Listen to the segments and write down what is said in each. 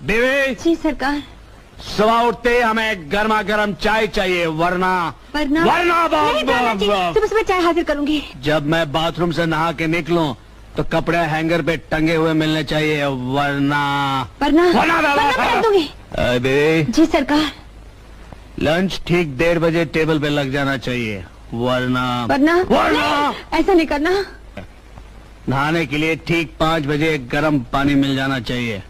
Baby. जी सरकार। सुबह उठते हमें गर्मा गर्म चाय चाहिए, वरना वरना सुबह सुबह चाय हाजिर करूंगी। जब मैं बाथरूम से नहा के निकलूं तो कपड़े हैंगर पे टंगे हुए मिलने चाहिए, वरना कर दूंगी। बेबी। जी सरकार। लंच ठीक 1:30 बजे टेबल पे लग जाना चाहिए, वरना ऐसा नहीं करना। नहाने के लिए ठीक 5 बजे गर्म पानी मिल जाना चाहिए,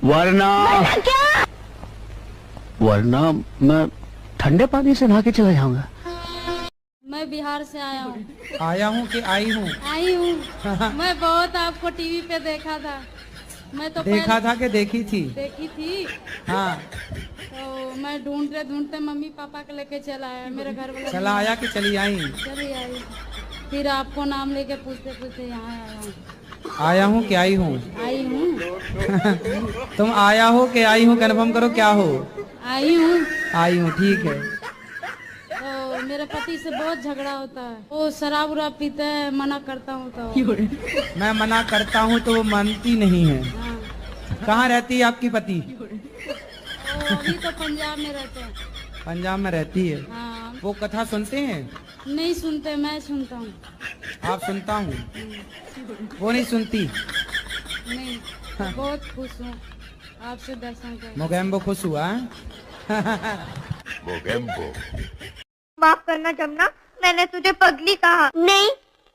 वरना क्या? वरना मैं ठंडे पानी से नहा के चला जाऊंगा। मैं बिहार से आया हूँ। आया हूँ कि आई हूँ? आई हूँ। मैं बहुत आपको टीवी पे देखा था। मैं तो देखा था कि देखी थी? देखी थी। हाँ। तो मैं ढूंढते मम्मी पापा को लेके चला आया, मेरे घर वाला चला आया कि चली आई? चली आई। फिर आपको नाम लेके पूछते पूछते यहाँ आया हूँ। आया हूँ कि आई हूँ? आई हूँ। तुम आया हो कि आई हूँ, कन्फर्म करो क्या हो? आई हूँ। आई हूँ, ठीक है। तो मेरे पति से बहुत झगड़ा होता है, वो शराब उराब पीते हैं, मना करता हूँ तो मैं मना करता हूँ तो वो मानती नहीं है। हाँ। कहाँ रहती है आपकी पति? अभी तो पंजाब में रहते हैं। पंजाब में रहती है। हाँ। वो कथा सुनते हैं? नहीं सुनते, मैं सुनता हूँ। आप सुनता हूँ, वो नहीं सुनती? नहीं। बहुत खुश हूँ आपसे दर्शन कर। मोगेम्बो खुश हुआ? माफ करना जमुना, मैंने तुझे पगली कहा नहीं,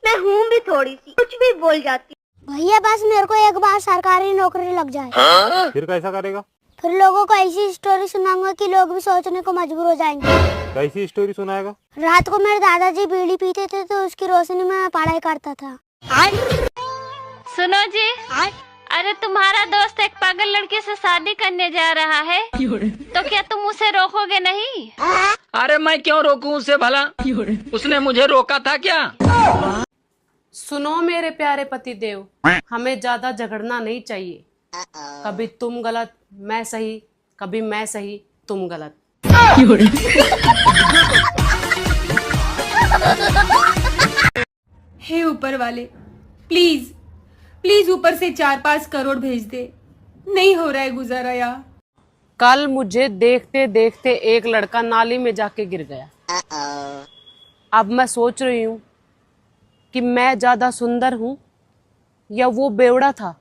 मैं हूँ भी थोड़ी सी, कुछ भी बोल जाती। भैया बस मेरे को एक बार सरकारी नौकरी लग जाए। फिर कैसा करेगा? फिर लोगों को ऐसी स्टोरी सुनाऊंगा कि लोग भी सोचने को मजबूर हो जाएंगे। कैसी स्टोरी सुनाएगा? रात को मेरे दादाजी बीड़ी पीते थे तो उसकी रोशनी में मैं पढ़ाई करता था। सुनो जी, अरे तुम्हारा दोस्त एक पागल लड़की से शादी करने जा रहा है, तो क्या तुम उसे रोकोगे नहीं? अरे मैं क्यों रोकूं उसे भला? उसने मुझे रोका था क्या? सुनो मेरे प्यारे पति देव, हमें ज्यादा झगड़ना नहीं चाहिए। कभी तुम गलत मैं सही, कभी मैं सही तुम गलत। हे ऊपर वाले, प्लीज प्लीज ऊपर से 4-5 करोड़ भेज दे, नहीं हो रहा है गुजारा यार। कल मुझे देखते देखते एक लड़का नाली में जाके गिर गया। अब मैं सोच रही हूँ कि मैं ज्यादा सुंदर हूँ या वो बेवड़ा था।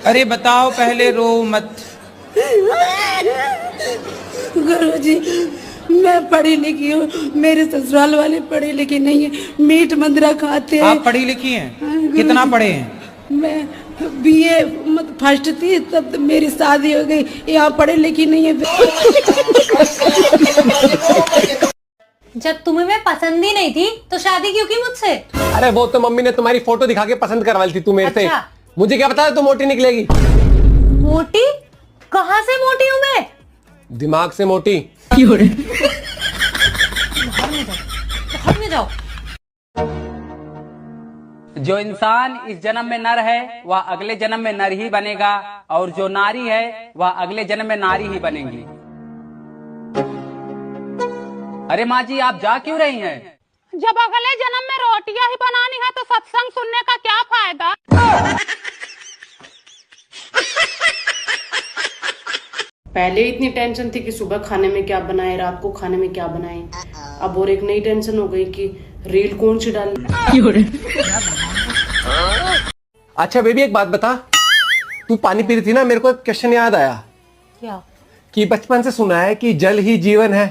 अरे बताओ, पहले रो मत। गुरुजी, मैं पढ़ी लिखी हूँ, मेरे ससुराल वाले पढ़े लिखे नहीं है, मीट मंदरा खाते हैं। आप पढ़ी लिखी हैं? कितना पढ़े हैं? मैं बीए फर्स्ट थी तब तो मेरी शादी हो गई, यहाँ पढ़े लिखी नहीं है। जब तुम्हें मैं पसंद ही नहीं थी तो शादी क्यों की मुझसे? अरे वो तो मम्मी ने तुम्हारी फोटो दिखा के पसंद करवाई थी, तू मेरे से। मुझे क्या पता तू मोटी निकलेगी। मोटी? कहाँ से मोटी हूँ मैं? दिमाग से मोटी। घर में जाओ। जो इंसान इस जन्म में नर है वह अगले जन्म में नर ही बनेगा, और जो नारी है वह अगले जन्म में नारी ही बनेगी। अरे माँ जी, आप जा क्यों रही हैं? जब अगले जन्म में रोटियां ही बनानी है तो सत्संग सुनने का क्या फायदा? पहले इतनी टेंशन थी कि सुबह खाने में क्या बनाए, रात को खाने में क्या बनाए। अब और एक नई टेंशन हो गई कि रील कौन सी डाली। अच्छा बेबी, एक बात बता, तू पानी पी रही थी ना, मेरे को एक क्वेश्चन याद आया। क्या? कि बचपन से सुना है कि जल ही जीवन है।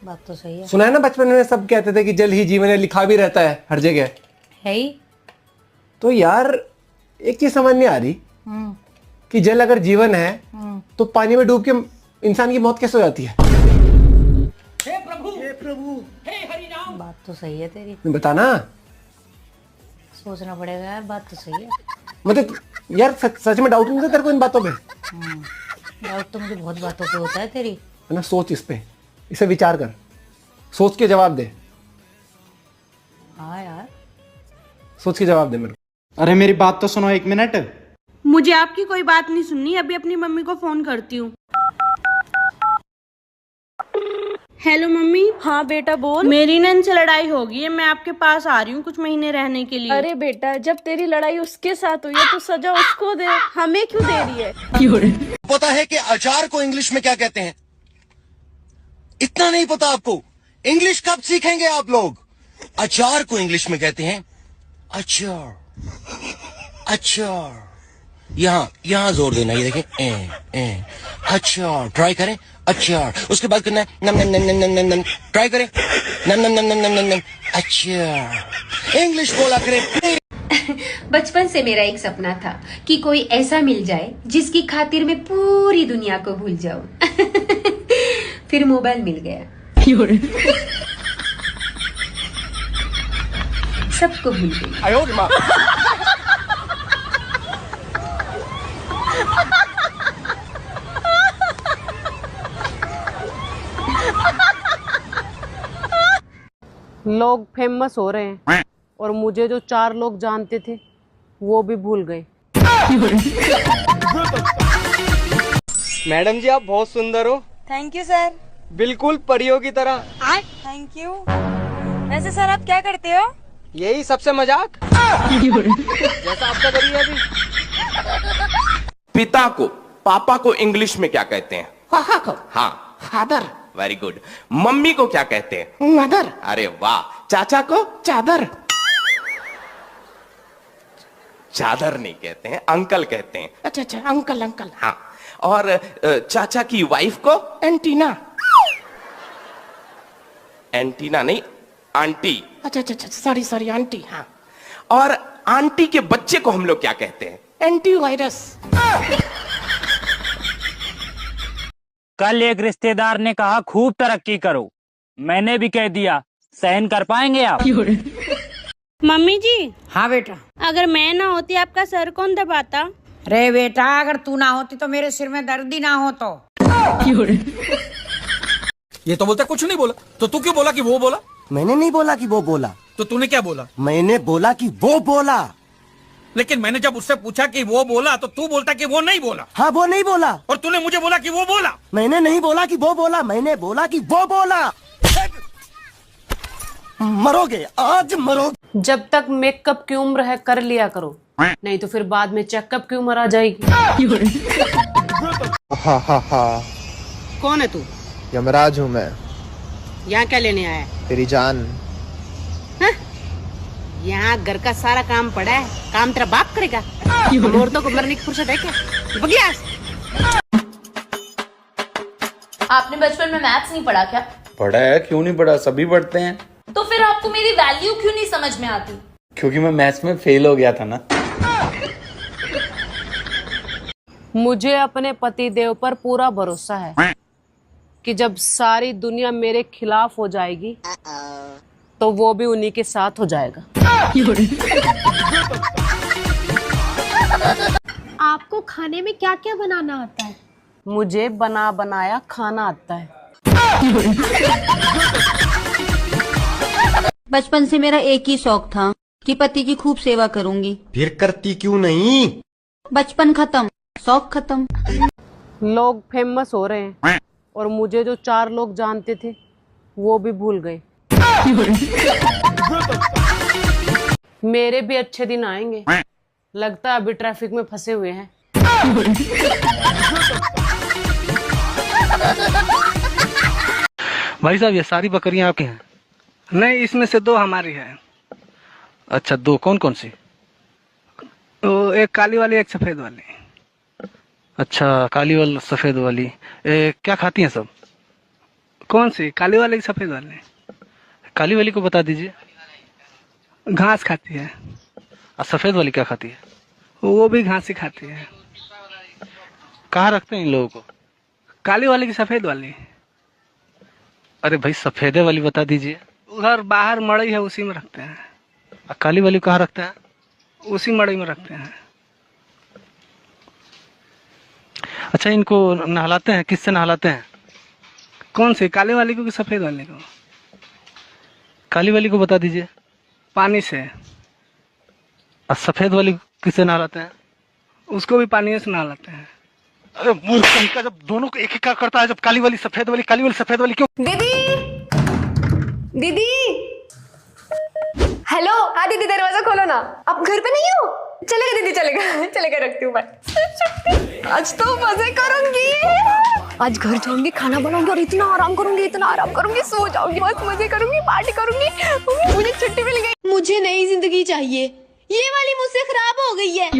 बात तो सही है। सुना है ना, बचपन में सब कहते थे कि जल ही जीवन है, लिखा भी रहता है हर जगह। है ही। तो यार एक चीज समझ नहीं आ रही कि जल अगर जीवन है तो पानी में डूब के इंसान की मौत कैसे हो जाती है? हे प्रभु, हे प्रभु, हे हरि राम। बात तो सही है तेरी। बताना। सोचना पड़ेगा यार, बात तो सही है। मतलब यार सच में डाउट नहीं था तेरे को इन बातों पे? डाउट तो मुझे बहुत बातों पे होता है तेरी। है ना, सोच इस पे, इसे विचार कर, सोच के जवाब दे। हाँ यार, सोच के जवाब दे मेरे को। अरे मेरी बात तो सुनो एक मिनट। मुझे आपकी कोई बात नहीं सुननी, अभी अपनी मम्मी को फोन करती हूँ। Hello mummy. हाँ बेटा बोल। मेरी नैन से लड़ाई हो गई है, मैं आपके पास आ रही हूँ कुछ महीने रहने के लिए। अरे बेटा, जब तेरी लड़ाई उसके साथ हुई है तो सजा उसको दे, हमें क्यों दे रही है? पता है कि अचार को इंग्लिश में क्या कहते हैं? इतना नहीं पता आपको? इंग्लिश कब सीखेंगे आप लोग? अचार को इंग्लिश में कहते हैं अचार। अचार, यहाँ जोर देना, ये देखें, अचार। ट्राई करें, अचार। उसके बाद करना है नम नम नम नम नम नम। ट्राई करें, नम नम नम नम नम नम। अचार। इंग्लिश बोला करें। बचपन से मेरा एक सपना था कि कोई ऐसा मिल जाए जिसकी खातिर मैं पूरी दुनिया को भूल जाऊं। फिर मोबाइल मिल गया, सबको भूल गई। लोग फेमस हो रहे हैं और मुझे जो 4 लोग जानते थे वो भी भूल गए। मैडम जी आप बहुत सुंदर हो। Thank you sir. बिल्कुल परियों की तरह। Thank you. वैसे सर आप क्या करते हो? यही सबसे मजाक जैसा आपका करिए अभी। पिता को, पापा को इंग्लिश में क्या कहते हैं? हाँ, फादर। Very good. मम्मी को क्या कहते हैं? मदर। अरे वाह। चाचा को चादर। चादर नहीं कहते हैं, अंकल कहते हैं। अच्छा अच्छा, अंकल अंकल। हाँ। और चाचा की वाइफ को एंटीना। एंटीना नहीं, आंटी। अच्छा अच्छा अच्छा, सॉरी सॉरी, आंटी। हाँ। और आंटी के बच्चे को हम लोग क्या कहते हैं? एंटीवायरस। कल एक रिश्तेदार ने कहा खूब तरक्की करो, मैंने भी कह दिया सहन कर पाएंगे आप? मम्मी जी। हाँ बेटा। अगर मैं ना होती आपका सर कौन दबाता? रे बेटा, अगर तू ना होती तो मेरे सिर में दर्द ही ना हो तो। ये तो बोलता कुछ नहीं बोला, तो तू क्यों बोला कि वो बोला? मैंने नहीं बोला कि वो बोला। तो तूने क्या बोला? मैंने बोला कि वो बोला। लेकिन मैंने जब उससे पूछा कि वो बोला तो तू बोलता कि वो नहीं बोला। हाँ, वो नहीं बोला। और तूने मुझे बोला कि वो बोला। मैंने नहीं बोला कि वो बोला, मैंने बोला कि वो बोला। मरोगे, आज मरोगे। जब तक मेकअप की उम्र है कर लिया करो, नहीं तो फिर बाद में चेकअप की उम्र आ जाएगी। कौन है तू? यमराज हूँ मैं। यहाँ क्या लेने आया? तेरी जान। यहाँ घर का सारा काम पड़ा है, काम तेरा बाप करेगा? औरतों को मरने की फुर्सत है क्या? बगियास। आपने बचपन में मैथ्स नहीं पढ़ा क्या? पढ़ा है, क्यों नहीं पढ़ा, सभी पढ़ते हैं। तो फिर आपको मेरी वैल्यू क्यों नहीं समझ में आती? क्योंकि मैं मैथ्स में फेल हो गया था ना। मुझे अपने पति देव पर पूरा भरोसा है कि जब सारी दुनिया मेरे खिलाफ हो जाएगी तो वो भी उन्हीं के साथ हो जाएगा। आपको खाने में क्या क्या बनाना आता है? मुझे बना बनाया खाना आता है। बचपन से मेरा एक ही शौक था कि पति की खूब सेवा करूंगी। फिर करती क्यों नहीं? बचपन खत्म, शौक खत्म। लोग फेमस हो रहे हैं और मुझे जो 4 लोग जानते थे वो भी भूल गए। मेरे भी अच्छे दिन आएंगे, लगता है अभी ट्रैफिक में फंसे हुए हैं। भाई साहब, ये सारी बकरियां आपकी हैं? नहीं, इसमें से 2 हमारी है। अच्छा, 2? कौन कौन सी? तो एक काली वाली, एक सफेद वाली। अच्छा, काली वाली सफेद वाली। क्या खाती हैं सब? कौन सी, काली वाली की सफेद वाली? काली वाली को बता दीजिए। घास खाती है। और सफेद वाली क्या खाती है? वो भी घास ही खाती है। कहाँ रखते हैं इन लोगों को? काली वाली की सफेद वाली? अरे भाई, सफेदे वाली बता दीजिए। उधर बाहर मड़ई है, उसी में रखते हैं। और काली वाली कहाँ रखते हैं? उसी मड़ई में रखते हैं। अच्छा, इनको नहलाते हैं? किससे नहलाते हैं? कौन सी, काली वाली को कि सफेद वाली को? काली वाली को बता दीजिए। पानी से। और सफेद वाली किससे नहलाते हैं? उसको भी पानी से नहलाते हैं। अरे मूर्ख कहीं का, जब दोनों को एक एक करता है, जब काली वाली सफेद वाली, काली वाली सफेद वाली क्यों? दीदी दीदी हेलो। हाँ दीदी दरवाजा खोलो ना, आप घर पे नहीं हो? चलेगा दीदी चलेगा चलेगा, रखती हूँ बाय। आज तो मजे करूंगी, आज घर जाऊंगी, खाना बनाऊंगी और इतना आराम करूंगी, सो जाऊंगी, मस्त मजे करूंगी, पार्टी करूंगी। मुझे छुट्टी मिल गई। मुझे नई जिंदगी चाहिए, ये वाली मुझसे खराब हो गई है।